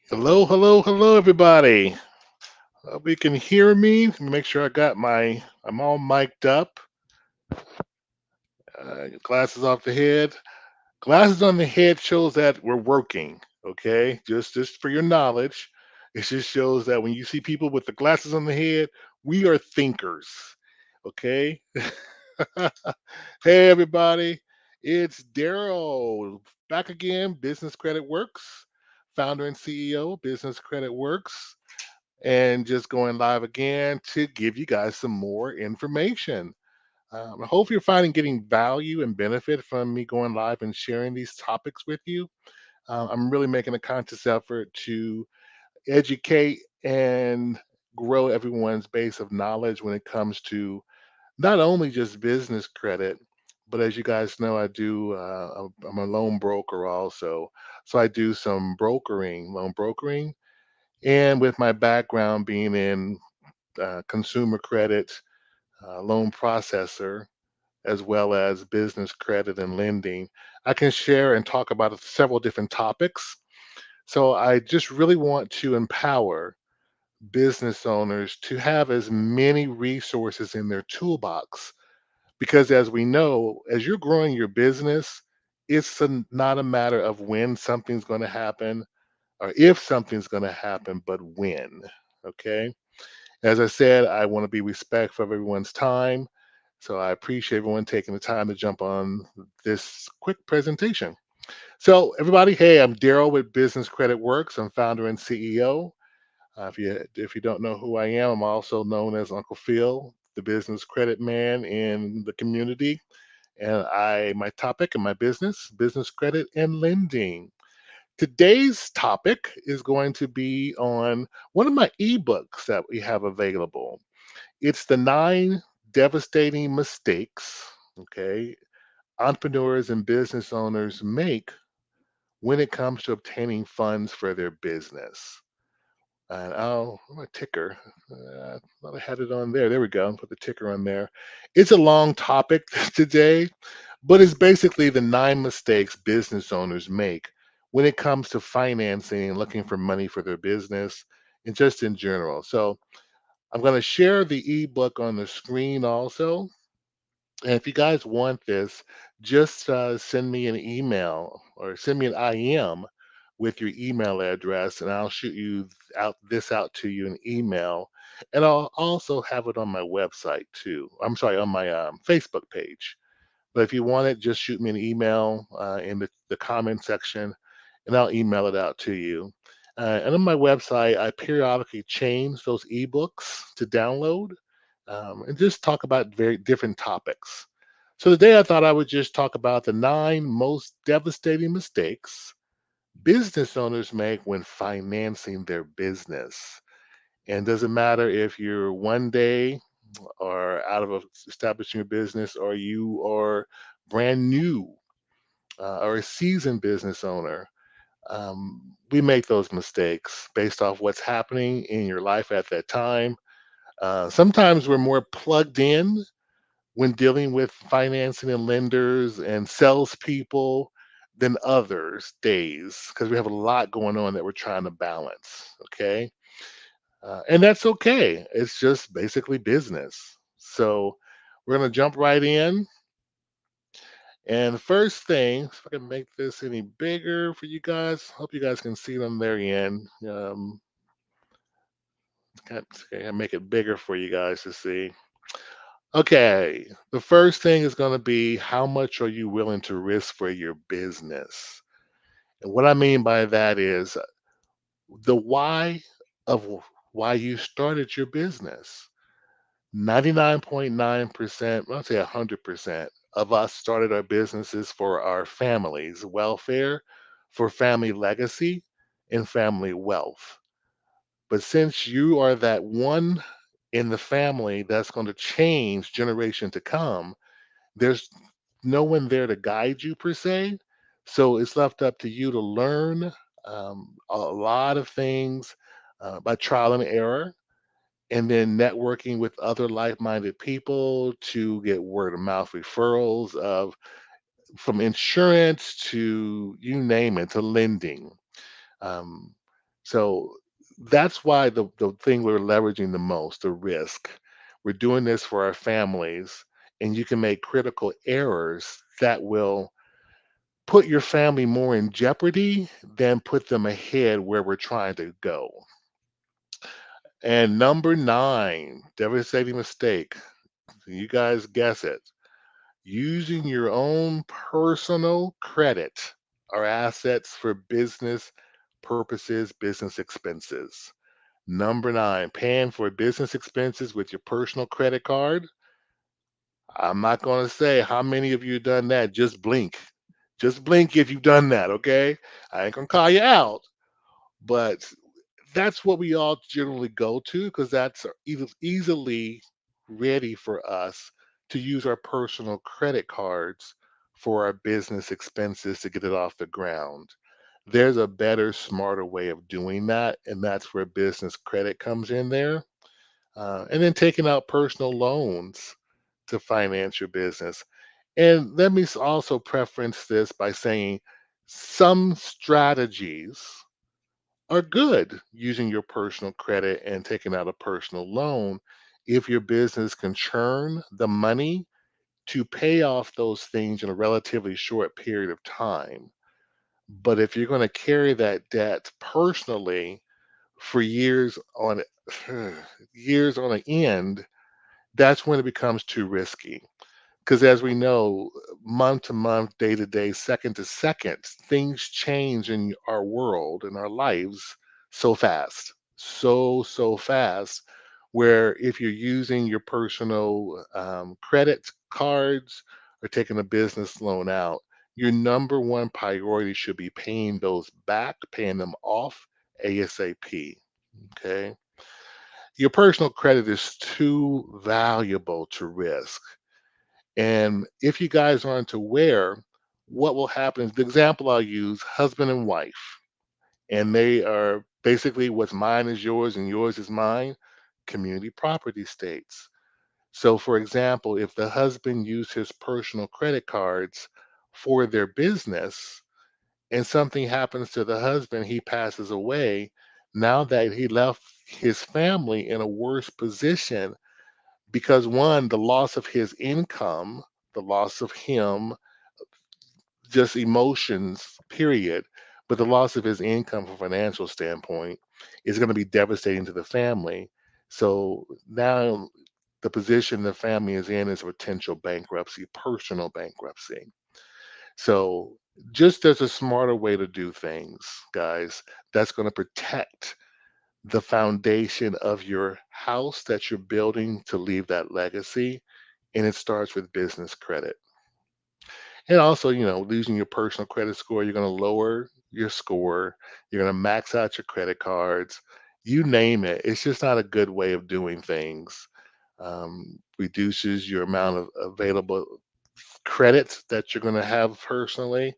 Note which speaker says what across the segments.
Speaker 1: Hello, hello, hello, everybody. Hope you can hear me. Let me make sure I'm all mic'd up. Glasses off the head. Glasses on the head shows that we're working. Okay, just for your knowledge, it just shows that when you see people with the glasses on the head, we are thinkers. Okay. Hey, everybody. It's Daryl back again. Business Credit Works, founder and CEO. Business Credit Works. And just going live again to give you guys some more information. I hope you're finding getting value and benefit from me going live and sharing these topics with you. I'm really making a conscious effort to educate and grow everyone's base of knowledge when it comes to not only just business credit, but as you guys know, I'm a loan broker also. So I do some loan brokering, and with my background being in consumer credit, loan processor, as well as business credit and lending, I can share and talk about several different topics. So I just really want to empower business owners to have as many resources in their toolbox. Because as we know, as you're growing your business, not a matter of when something's going to happen or if something's going to happen, but when. Okay. As I said, I want to be respectful of everyone's time. So I appreciate everyone taking the time to jump on this quick presentation. So, everybody, hey, I'm Daryl with Business Credit Works. I'm founder and CEO. If you don't know who I am, I'm also known as Uncle Phil, the business credit man in the community. And my topic in my business credit and lending. Today's topic is going to be on one of my ebooks that we have available. It's the 9 devastating mistakes, okay, entrepreneurs and business owners make when it comes to obtaining funds for their business. And my ticker. I thought I had it on there. There we go. Put the ticker on there. It's a long topic today, but it's basically the 9 mistakes business owners make when it comes to financing and looking for money for their business and just in general. So I'm going to share the ebook on the screen also. And if you guys want this, just send me an email or send me an IM with your email address, and I'll shoot you out to you in email. And I'll also have it on my website too. I'm sorry, on my Facebook page. But if you want it, just shoot me an email in the comment section, and I'll email it out to you. And on my website, I periodically change those ebooks to download and just talk about very different topics. So today I thought I would just talk about the 9 most devastating mistakes business owners make when financing their business. And doesn't matter if you're one day or establishing your business or you are brand new or a seasoned business owner. We make those mistakes based off what's happening in your life at that time. Sometimes we're more plugged in when dealing with financing and lenders and salespeople than others days because we have a lot going on that we're trying to balance. Okay. And that's okay. It's just basically business. So we're going to jump right in. And the first thing, if I can make this any bigger for you guys, hope you guys can see it on their end. Okay, I make it bigger for you guys to see. Okay, the first thing is going to be how much are you willing to risk for your business? And what I mean by that is the why of why you started your business. 99.9%, I'll say 100% of us started our businesses for our families' welfare, for family legacy, and family wealth. But since you are that one in the family that's going to change generation to come, there's no one there to guide you per se. So it's left up to you to learn a lot of things by trial and error, and then networking with other like-minded people to get word of mouth referrals of from insurance to you name it to lending. Um, So that's why the thing we're leveraging the most, the risk. We're doing this for our families, and you can make critical errors that will put your family more in jeopardy than put them ahead where we're trying to go. And number nine, devastating mistake. You guys guess it. Using your own personal credit or assets for business purposes, business expenses. Number nine, paying for business expenses with your personal credit card. I'm not going to say how many of you done that. Just blink. Just blink if you've done that, okay? I ain't going to call you out, but that's what we all generally go to because that's easily ready for us to use our personal credit cards for our business expenses to get it off the ground. There's a better, smarter way of doing that, and that's where business credit comes in there. And then taking out personal loans to finance your business. And let me also preference this by saying some strategies are good using your personal credit and taking out a personal loan if your business can churn the money to pay off those things in a relatively short period of time. But if you're going to carry that debt personally for years on years on end, that's when it becomes too risky. Because as we know, month to month, day to day, second to second, things change in our world and our lives so fast, so fast. Where if you're using your personal credit cards or taking a business loan out, your number one priority should be paying those back, paying them off ASAP. Okay. Your personal credit is too valuable to risk. And if you guys aren't aware, what will happen is the example I'll use husband and wife, and they are basically what's mine is yours and yours is mine, community property states. So, for example, if the husband used his personal credit cards for their business and something happens to the husband, he passes away, now that he left his family in a worse position because one, the loss of his income, the loss of him, just emotions, period. But the loss of his income from a financial standpoint is going to be devastating to the family. So now the position the family is in is potential bankruptcy, personal bankruptcy. So just as a smarter way to do things, guys, that's going to protect the foundation of your house that you're building to leave that legacy. And it starts with business credit. And also, losing your personal credit score, you're going to lower your score. You're going to max out your credit cards. You name it. It's just not a good way of doing things. Reduces your amount of available credits that you're going to have personally.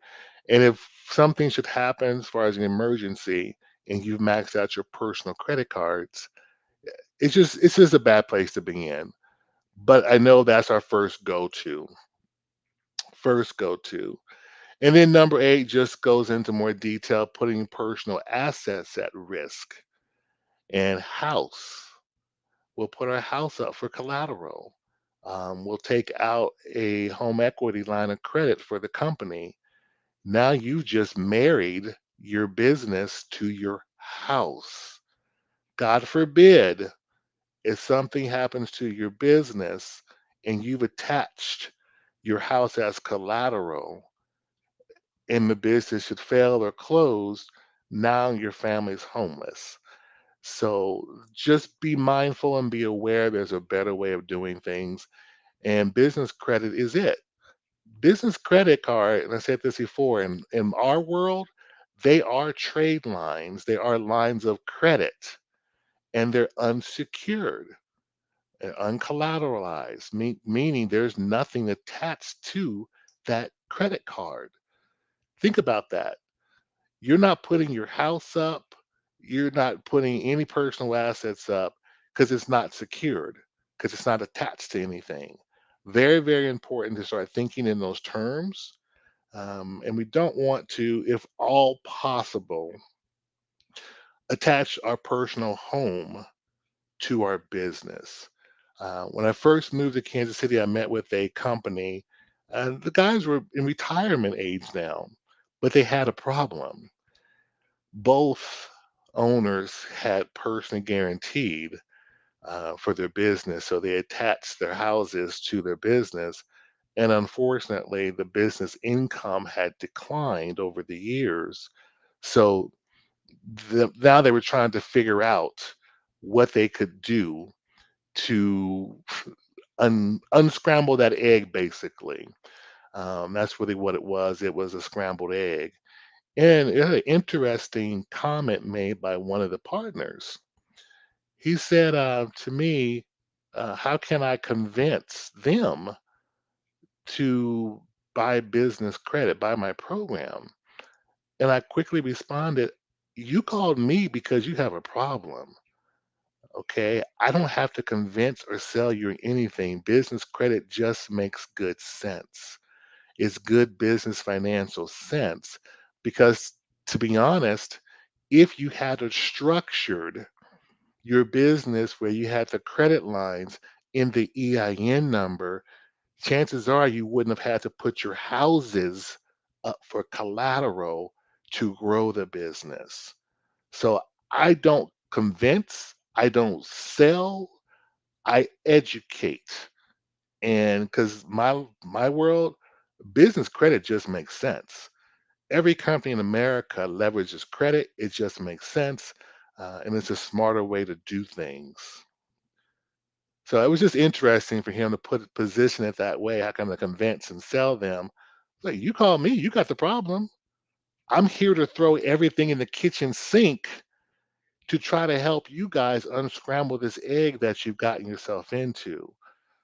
Speaker 1: And if something should happen as far as an emergency and you've maxed out your personal credit cards, it's just a bad place to be in. But I know that's our first go to. And then number eight just goes into more detail, putting personal assets at risk. And house, we'll put our house up for collateral. We'll take out a home equity line of credit for the company. Now you just married your business to your house. God forbid if something happens to your business and you've attached your house as collateral and the business should fail or close, now your family's homeless. So just be mindful and be aware there's a better way of doing things. And business credit is it. Business credit card, and I said this before, in our world, they are trade lines, they are lines of credit, and they're unsecured and uncollateralized, meaning there's nothing attached to that credit card. Think about that. You're not putting your house up, you're not putting any personal assets up because it's not secured, because it's not attached to anything. Very, very important to start thinking in those terms. And we don't want to, if all possible, attach our personal home to our business. When I first moved to Kansas City, I met with a company, and the guys were in retirement age now, but they had a problem. Both owners had personally guaranteed for their business, so they attached their houses to their business. And unfortunately, the business income had declined over the years. So now they were trying to figure out what they could do to unscramble that egg, basically. That's really what it was. It was a scrambled egg. And it had an interesting comment made by one of the partners. He said to me, how can I convince them to buy business credit, buy my program? And I quickly responded, you called me because you have a problem. Okay. I don't have to convince or sell you anything. Business credit just makes good sense. It's good business financial sense because, to be honest, if you had a structured your business where you had the credit lines in the EIN number, chances are you wouldn't have had to put your houses up for collateral to grow the business. So I don't convince, I don't sell, I educate. And because my world, business credit just makes sense. Every company in America leverages credit. It just makes sense. And it's a smarter way to do things. So it was just interesting for him to position it that way. How can I convince and sell them? Like, you call me, you got the problem. I'm here to throw everything in the kitchen sink to try to help you guys unscramble this egg that you've gotten yourself into.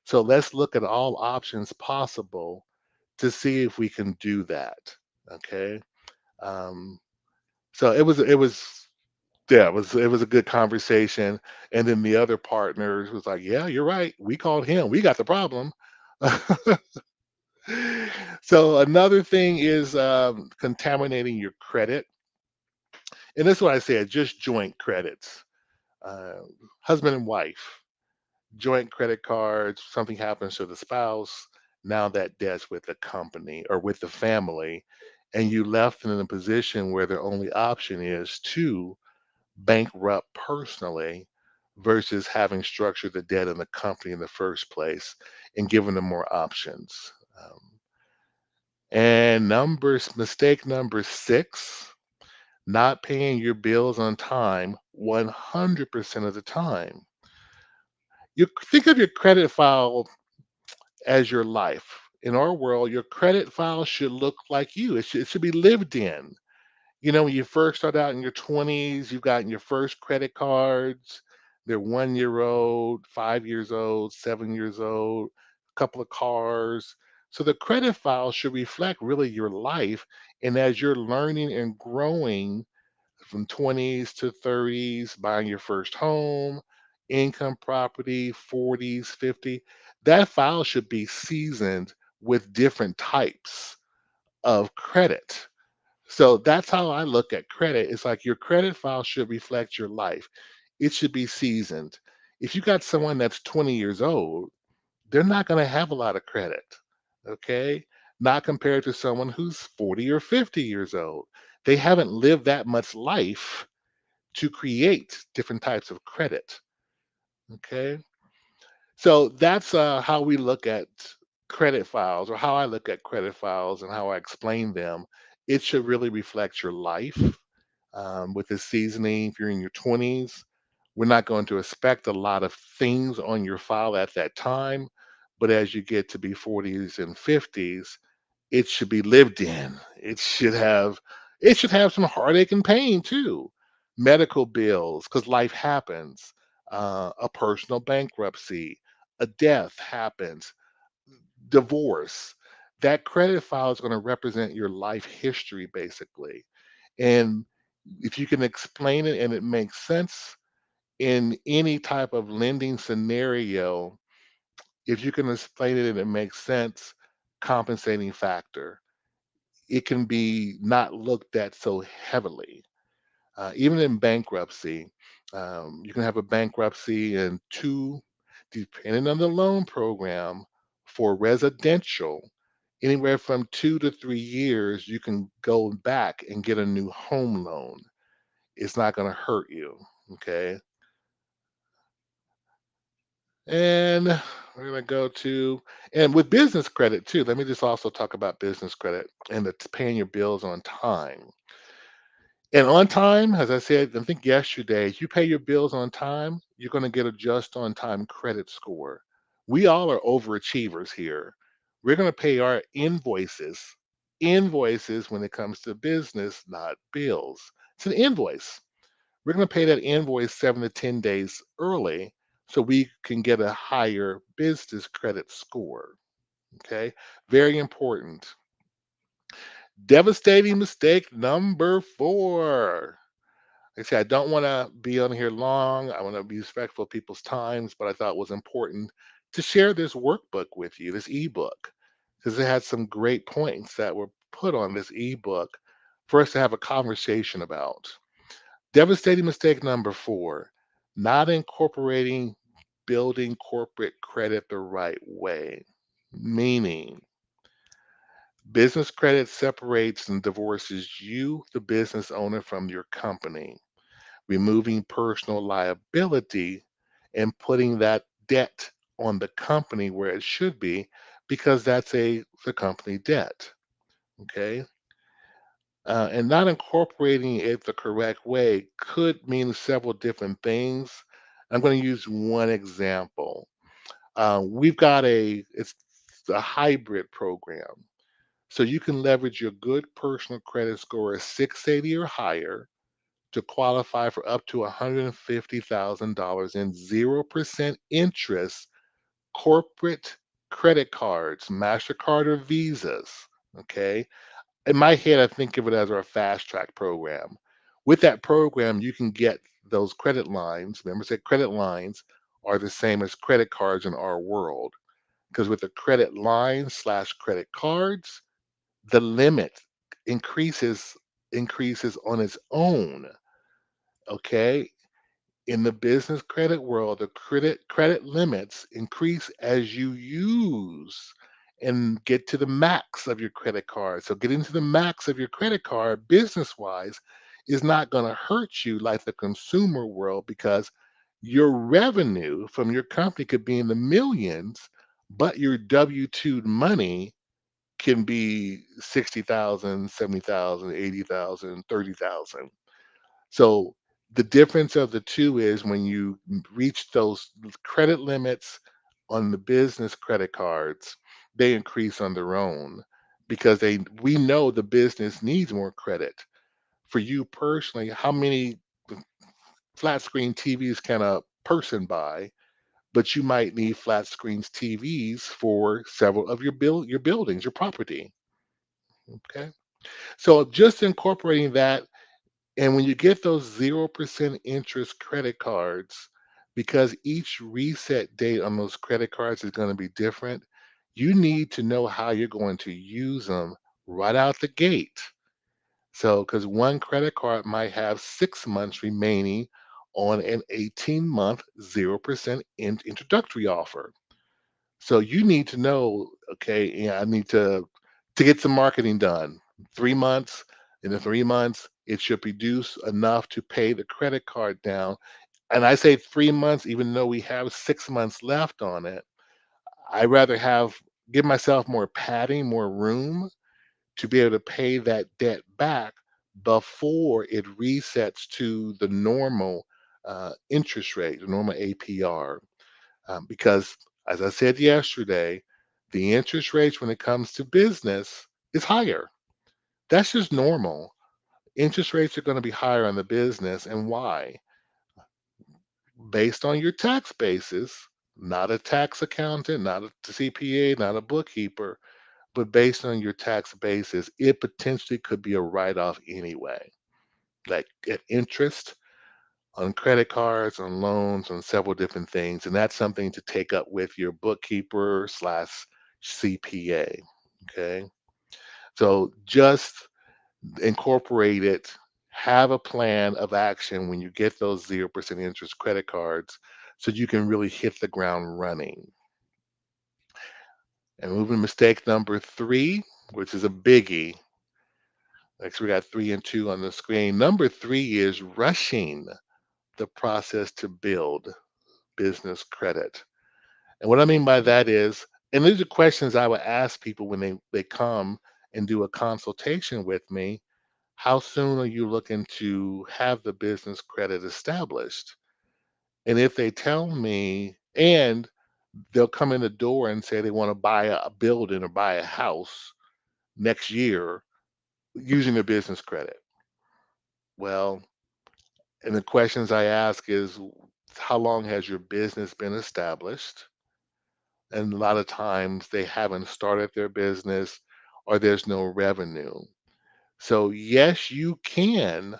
Speaker 1: So let's look at all options possible to see if we can do that. Okay. Um, so it was yeah, it was a good conversation. And then the other partners was like, yeah, you're right. We called him. We got the problem. So another thing is contaminating your credit. And this is what I said, just joint credits. Uh, Husband and wife, joint credit cards, something happens to the spouse, now that debt's with the company or with the family, and you left in a position where their only option is to bankrupt personally versus having structured the debt in the company in the first place and giving them more options. And mistake number six, not paying your bills on time 100% of the time. You think of your credit file as your life. In our world, your credit file should look like you. It should be lived in. You know, when you first start out in your 20s, you've gotten your first credit cards. They're 1 year old, 5 years old, 7 years old, a couple of cars. So the credit file should reflect really your life. And as you're learning and growing from 20s to 30s, buying your first home, income property, 40s, 50, that file should be seasoned with different types of credit. So that's how I look at credit. It's like your credit file should reflect your life. It should be seasoned. If you got someone that's 20 years old, they're not going to have a lot of credit. Okay. Not compared to someone who's 40 or 50 years old. They haven't lived that much life to create different types of credit. Okay. So that's how we look at credit files, or how I look at credit files and how I explain them. It should really reflect your life. With the seasoning, if you're in your 20s, we're not going to expect a lot of things on your file at that time. But as you get to be 40s and 50s, it should be lived in. It should have some heartache and pain too. Medical bills, because life happens. A personal bankruptcy, a death happens, divorce. That credit file is going to represent your life history, basically. And if you can explain it and it makes sense in any type of lending scenario, if you can explain it and it makes sense, compensating factor, it can be not looked at so heavily. Even in bankruptcy, you can have a bankruptcy in two, depending on the loan program for residential, anywhere from 2 to 3 years, you can go back and get a new home loan. It's not going to hurt you. Okay. And we're going to go to, and with business credit too, let me just also talk about business credit and the paying your bills on time. And on time, as I said, I think yesterday, if you pay your bills on time, you're going to get a just on time credit score. We all are overachievers here. We're going to pay our invoices when it comes to business, not bills. It's an invoice. We're going to pay that invoice 7 to 10 days early so we can get a higher business credit score. Okay. Very important. Devastating mistake number four. Like I said, I don't want to be on here long. I want to be respectful of people's times, but I thought it was important to share this workbook with you, this ebook, because it had some great points that were put on this ebook for us to have a conversation about. Devastating mistake number four, not incorporating building corporate credit the right way. Meaning, business credit separates and divorces you, the business owner, from your company, removing personal liability and putting that debt on the company where it should be because that's the company debt. Okay. And not incorporating it the correct way could mean several different things. I'm going to use one example. We've got it's a hybrid program. So you can leverage your good personal credit score of 680 or higher to qualify for up to $150,000 in 0% interest corporate credit cards, MasterCard or Visas. Okay. In my head, I think of it as our fast track program. With that program, you can get those credit lines. Remember, I said credit lines are the same as credit cards in our world. Because with the credit lines slash credit cards, the limit increases increases on its own. Okay. In the business credit world, the credit limits increase as you use and get to the max of your credit card. So getting to the max of your credit card business wise is not going to hurt you like the consumer world because your revenue from your company could be in the millions, but your W-2 money can be 60,000, 70,000, 80,000, 30,000. So the difference of the two is when you reach those credit limits on the business credit cards, they increase on their own because they we know the business needs more credit. For you personally, how many flat screen TVs can a person buy? But you might need flat screens TVs for several of your buildings, your property. Okay. So just incorporating that. And when you get those 0% interest credit cards, because each reset date on those credit cards is going to be different, you need to know how you're going to use them right out the gate. So, because one credit card might have 6 months remaining on an 18-month 0% introductory offer. So you need to know, okay, yeah, I need to get some marketing done. 3 months, in the 3 months, it should reduce enough to pay the credit card down. And I say 3 months, even though we have 6 months left on it. I rather give myself more padding, more room to be able to pay that debt back before it resets to the normal interest rate, the normal APR. Because, as I said yesterday, the interest rates when it comes to business is higher. That's just normal. Interest rates are going to be higher on the business. And why? Based on your tax basis, not a tax accountant, not a CPA, not a bookkeeper, but based on your tax basis, it potentially could be a write off anyway. Like at interest on credit cards, on loans, on several different things. And that's something to take up with your bookkeeper slash CPA. Okay. So just incorporate it, have a plan of action when you get those 0% interest credit cards so you can really hit the ground running. And moving mistake number three, which is a biggie. Next, we got three and two on the screen. Number three is rushing the process to build business credit. And what I mean by that is, and these are questions I would ask people when they come and do a consultation with me. How soon are you looking to have the business credit established? And if they tell me, and they'll come in the door and say they want to buy a building or buy a house next year using their business credit. Well, and the questions I ask is, how long has your business been established? And a lot of times they haven't started their business or there's no revenue. So, yes, you can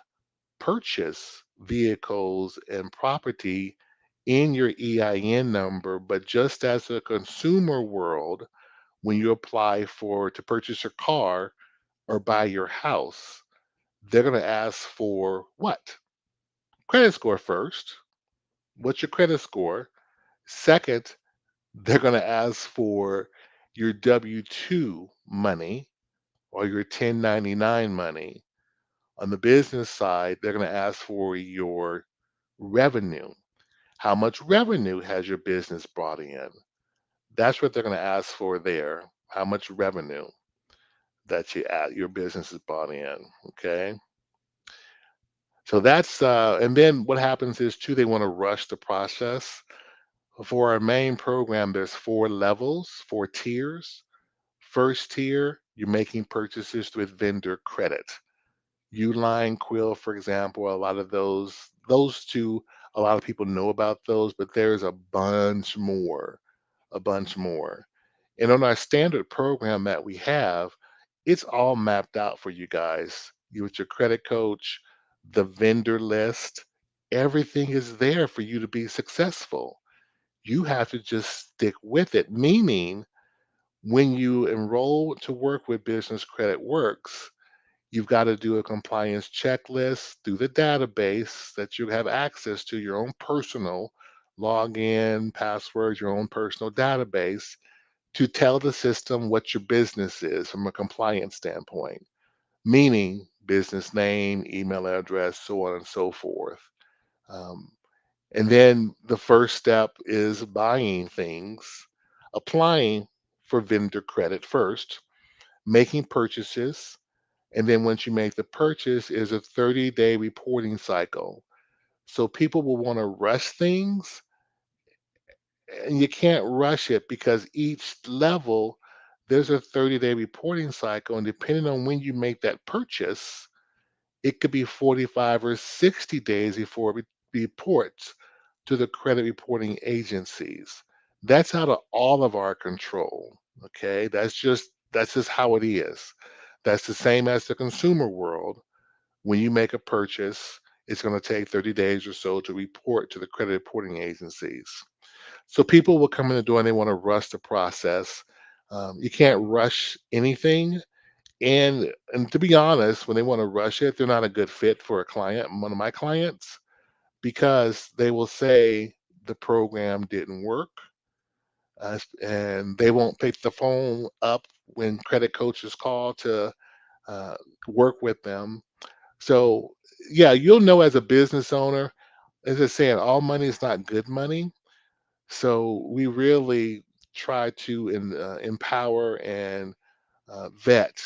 Speaker 1: purchase vehicles and property in your EIN number, but just as a consumer world, when you apply for to purchase your car or buy your house, they're going to ask for what? Credit score first. What's your credit score? Second, they're going to ask for your W 2 money or your 1099 money. On the business side, they're going to ask for your revenue. How much revenue has your business brought in? That's what they're going to ask for there. How much revenue that your business has brought in. Okay. So that's and then what happens is too, they want to rush the process. For our main program, there's four levels, four tiers. First tier, you're making purchases with vendor credit. Uline, Quill, for example, a lot of those two, a lot of people know about those, but there's a bunch more. And on our standard program that we have, it's all mapped out for you guys. You with your credit coach, the vendor list, everything is there for you to be successful. You have to just stick with it, meaning when you enroll to work with Business Credit Works, you've got to do a compliance checklist through the database that you have access to, your own personal login, passwords, your own personal database to tell the system what your business is from a compliance standpoint, meaning business name, email address, so on and so forth. Um, and then the first step is buying things, applying for vendor credit first, making purchases, and then once you make the purchase, is a 30-day reporting cycle. So people will want to rush things, and you can't rush it because each level there's a 30-day reporting cycle, and depending on when you make that purchase, it could be 45 or 60 days before it reports to the credit reporting agencies. That's out of all of our control. Okay, that's just how it is. That's the same as the consumer world. When you make a purchase, it's going to take 30 days or so to report to the credit reporting agencies. So people will come in the door and they want to rush the process. You can't rush anything. And to be honest, when they want to rush it, they're not a good fit for a client, one of my clients, because they will say the program didn't work, and they won't pick the phone up when credit coaches call to uh, work with them. So, yeah, you'll know as a business owner, as I saying, all money is not good money. So we really try to empower and vet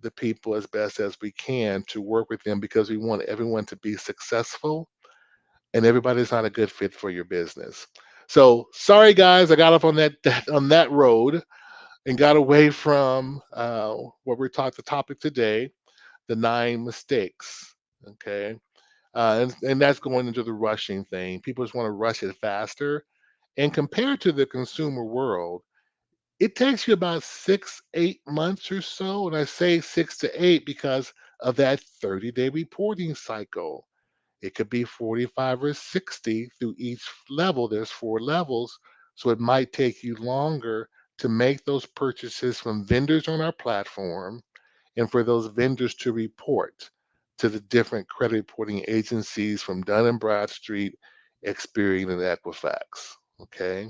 Speaker 1: the people as best as we can to work with them because we want everyone to be successful, and everybody's not a good fit for your business. So sorry guys, I got off on that road and got away from what we're talking the topic today, the nine mistakes. Okay. And that's going into the rushing thing. People just want to rush it faster. And compared to the consumer world, it takes you about 6, 8 months or so. And I say 6 to 8 because of that 30-day reporting cycle. It could be 45 or 60 through each level. There's four levels. So it might take you longer to make those purchases from vendors on our platform and for those vendors to report. to the different credit reporting agencies from Dun and Bradstreet, Experian, and Equifax. Okay.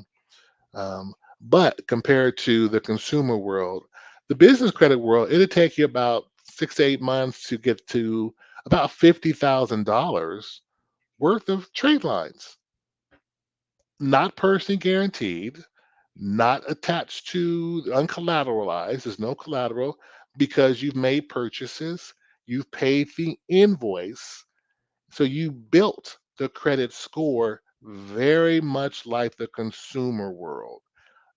Speaker 1: But compared to the consumer world, the business credit world, it'll take you about 6 to 8 months to get to about $50,000 worth of trade lines, not personally guaranteed, not attached to uncollateralized. There's no collateral because you've made purchases, you've paid the invoice, so you built the credit score very much like the consumer world.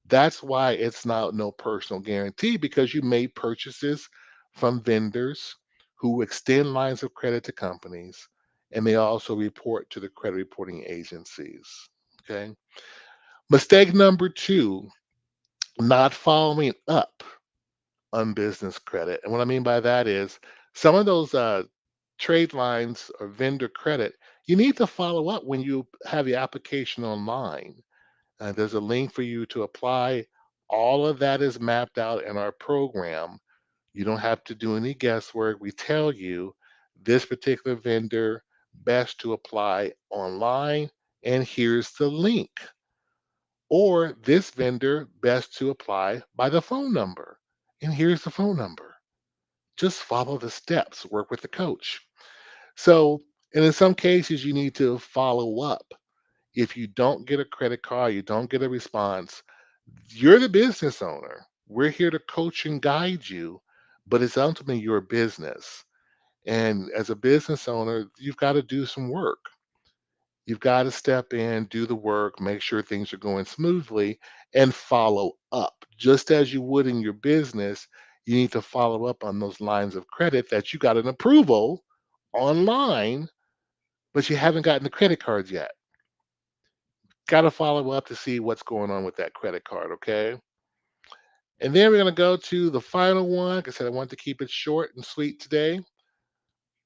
Speaker 1: That's why it's not no personal guarantee because you made purchases from vendors who extend lines of credit to companies, and they also report to the credit reporting agencies. Okay. Mistake number two, not following up on business credit. And what I mean by that is some of those trade lines or vendor credit, you need to follow up when you have the application online. There's a link for you to apply. All of that is mapped out in our program. You don't have to do any guesswork. We tell you this particular vendor best to apply online, and here's the link. Or this vendor best to apply by the phone number, and here's the phone number. Just follow the steps, work with the coach. So, and in some cases, you need to follow up. If you don't get a credit card, you don't get a response, you're the business owner. We're here to coach and guide you, but it's ultimately your business. And as a business owner, you've got to do some work. You've got to step in, do the work, make sure things are going smoothly, and follow up. Just as you would in your business, you need to follow up on those lines of credit that you got an approval online, but you haven't gotten the credit cards yet. Got to follow up to see what's going on with that credit card, okay? And then we're going to go to the final one. Like I said, I want to keep it short and sweet today.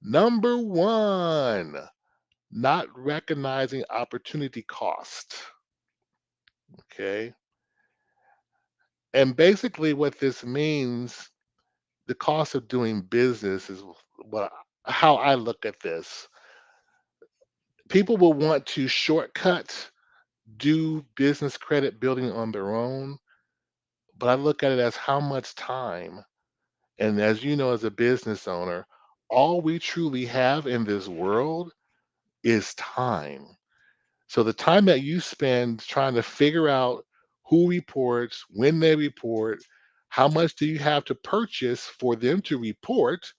Speaker 1: Number one, not recognizing opportunity cost. Okay. And basically, what this means, the cost of doing business is what how I look at this. People will want to shortcut, do business credit building on their own, but I look at it as how much time. And as you know, as a business owner, all we truly have in this world is time. So the time that you spend trying to figure out who reports, when they report, how much do you have to purchase for them to report,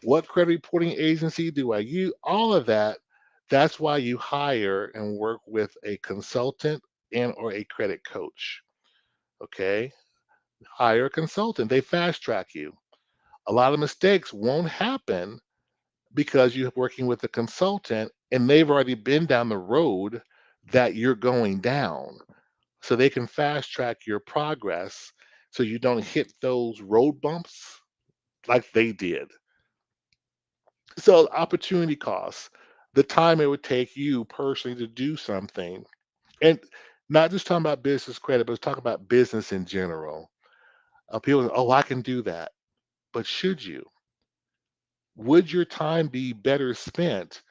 Speaker 1: what credit reporting agency do I use, all of that, that's why you hire and work with a consultant and or a credit coach. Okay? Hire a consultant. They fast track you. A lot of mistakes won't happen because you're working with a consultant and they've already been down the road that you're going down. So they can fast track your progress so you don't hit those road bumps like they did. So, opportunity costs, the time it would take you personally to do something, and not just talking about business credit, but talking about business in general. People, oh, I can do that. But should you? Would your time be better spent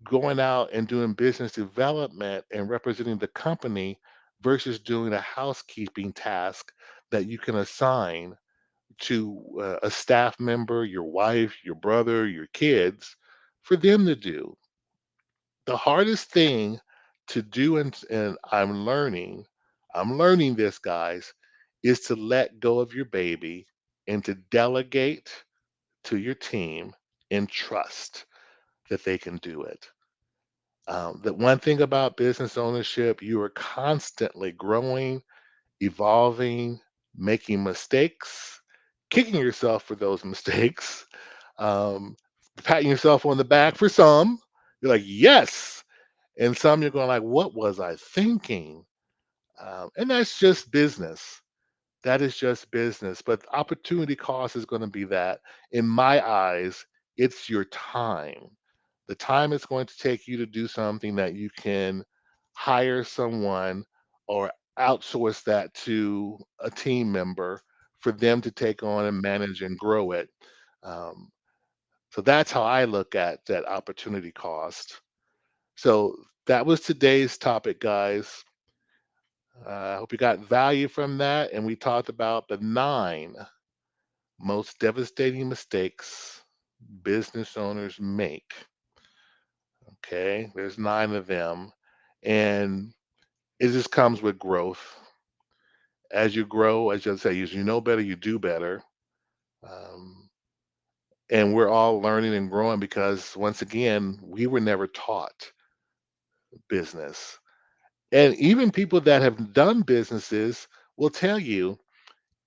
Speaker 1: going out and doing business development and representing the company versus doing a housekeeping task that you can assign to a staff member, your wife, your brother, your kids, for them to do? The hardest thing to do, and I'm learning this, guys, is to let go of your baby and to delegate to your team and trust that they can do it. The one thing about business ownership, you are constantly growing, evolving, making mistakes, kicking yourself for those mistakes, um, patting yourself on the back for some. You're like, yes. And some you're going like, what was I thinking? And that's just business. That is just business. But opportunity cost is going to be that. In my eyes, it's your time. The time it's going to take you to do something that you can hire someone or outsource that to a team member for them to take on and manage and grow it. Um, So that's how I look at that opportunity cost. So that was today's topic, guys. I hope you got value from that. And we talked about the 9 most devastating mistakes business owners make. Okay, there's 9 of them. And it just comes with growth. As you grow, as I say, as you know better, you do better. Um, and we're all learning and growing because, once again, we were never taught business. And even people that have done businesses will tell you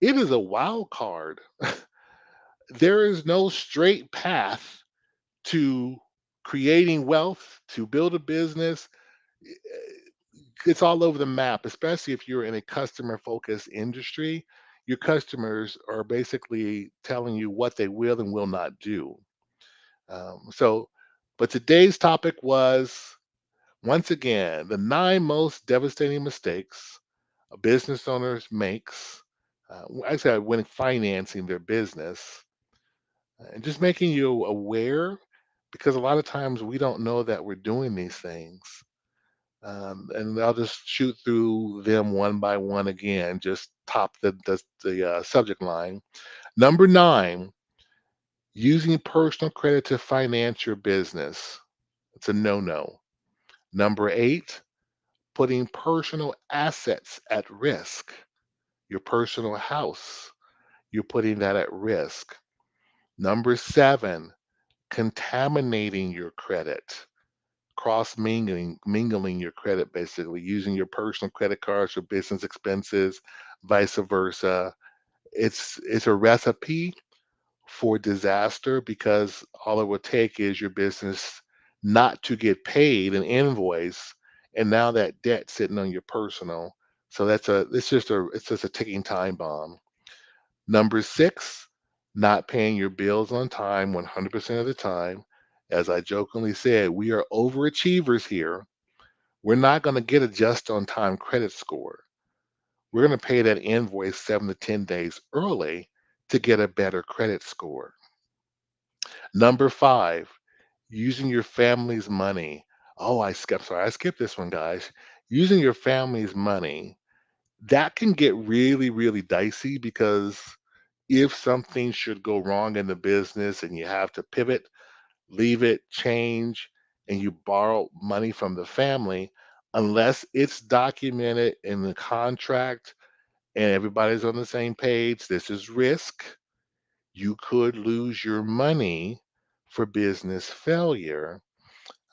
Speaker 1: it is a wild card. There is no straight path to creating wealth, to build a business. It's all over the map, especially if you're in a customer focused industry. Your customers are basically telling you what they will and will not do. So, but today's topic was, once again, the 9 most devastating mistakes a business owner makes. Actually, when financing their business, and just making you aware, because a lot of times we don't know that we're doing these things. And I'll just shoot through them one by one again, just top the subject line. Number 9, using personal credit to finance your business. It's a no-no. Number 8, putting personal assets at risk. Your personal house, you're putting that at risk. Number 7, contaminating your credit, mingling your credit, basically using your personal credit cards for business expenses, vice versa. It's a recipe for disaster, because all it would take is your business not to get paid an invoice, and now that debt sitting on your personal. So it's just a ticking time bomb. Number 6, not paying your bills on time 100% of the time. As I jokingly said, we are overachievers here. We're not going to get a just on time credit score. We're going to pay that invoice 7 to 10 days early to get a better credit score. Number 5, using your family's money. Oh, I skipped this one, guys. Using your family's money, that can get really, really dicey, because if something should go wrong in the business and you have to pivot, leave it, change, and you borrow money from the family, unless it's documented in the contract and everybody's on the same page, this is risk. You could lose your money for business failure.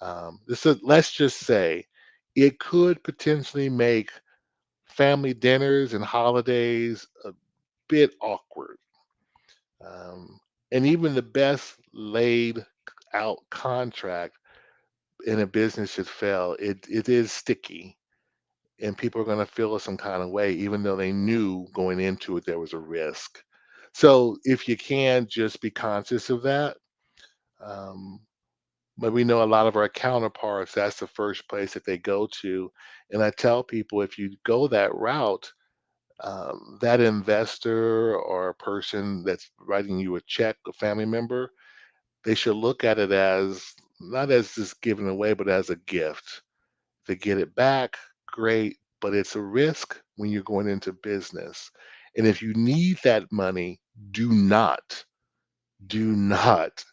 Speaker 1: Let's just say it could potentially make family dinners and holidays a bit awkward. Um, and even the best laid out contract in a business should fail. It is sticky, and people are going to feel some kind of way, even though they knew going into it there was a risk. So if you can, just be conscious of that. Um, but we know a lot of our counterparts, that's the first place that they go to. And I tell people, if you go that route, that investor or person that's writing you a check, a family member, they should look at it as not as just giving away, but as a gift. To get it back, great, but it's a risk when you're going into business. And if you need that money, do not, do not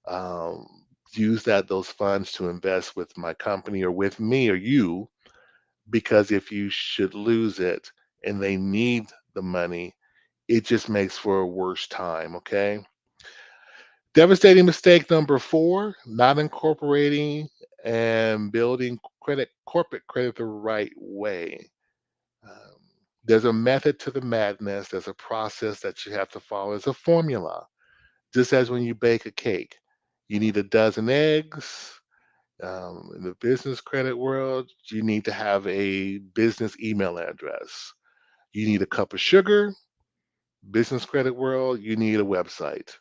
Speaker 1: um, use those funds to invest with my company or with me or you, because if you should lose it and they need the money, it just makes for a worse time. Okay. Devastating mistake number 4, not incorporating and building corporate credit the right way. Um, there's a method to the madness. There's a process that you have to follow. There's a formula. Just as when you bake a cake, you need a dozen eggs. In the business credit world, you need to have a business email address. You need a cup of sugar. Business credit world, you need a website.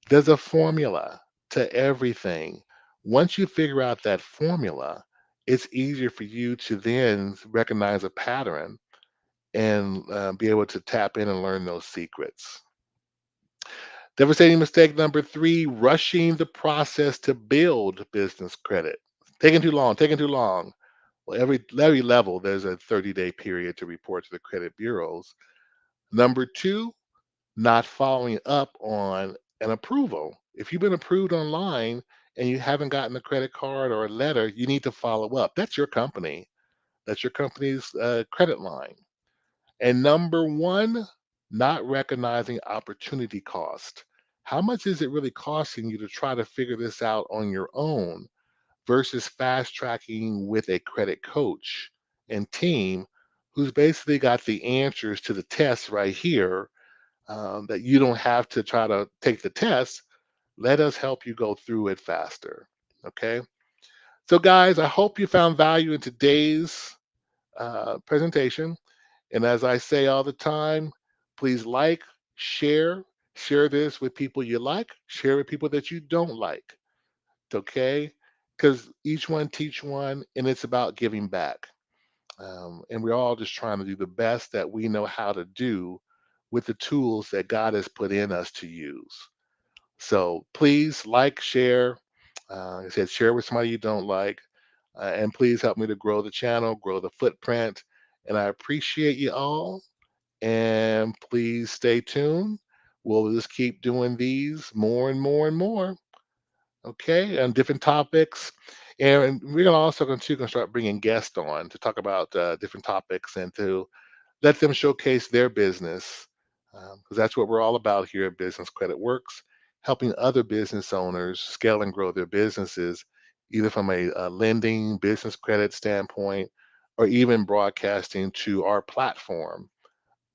Speaker 1: There's a formula to everything. Once you figure out that formula, it's easier for you to then recognize a pattern and be able to tap in and learn those secrets. Devastating mistake number three, rushing the process to build business credit. Taking too long, taking too long. Well, every level, there's a 30-day period to report to the credit bureaus. Number two, not following up on an approval. If you've been approved online and you haven't gotten a credit card or a letter, you need to follow up. That's your company. That's your company's credit line. And number one, not recognizing opportunity cost. How much is it really costing you to try to figure this out on your own versus fast tracking with a credit coach and team who's basically got the answers to the tests right here, that you don't have to try to take the test. Let us help you go through it faster. Okay. So, guys, I hope you found value in today's presentation. And as I say all the time, please like, share, share this with people you like, share with people that you don't like. Okay. Because each one teach one, and it's about giving back. And we're all just trying to do the best that we know how to do with the tools that God has put in us to use. So please like, share. Like I said, share with somebody you don't like. And please help me to grow the channel, grow the footprint. And I appreciate you all. And please stay tuned. We'll just keep doing these more and more and more. Okay, on different topics. And we're gonna also gonna start bringing guests on to talk about different topics and to let them showcase their business, because that's what we're all about here at Business Credit Works, helping other business owners scale and grow their businesses, either from a lending business credit standpoint or even broadcasting to our platform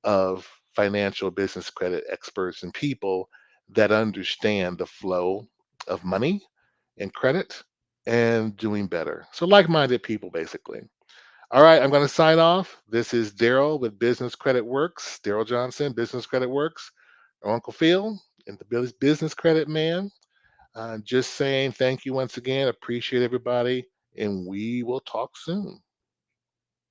Speaker 1: of financial business credit experts and people that understand the flow of money and credit and doing better. So, like minded people, basically. All right, I'm going to sign off. This is Daryl with Business Credit Works, Daryl Johnson, Business Credit Works, or Uncle Phil, and the Business Credit Man. Just saying thank you once again. Appreciate everybody, and we will talk soon.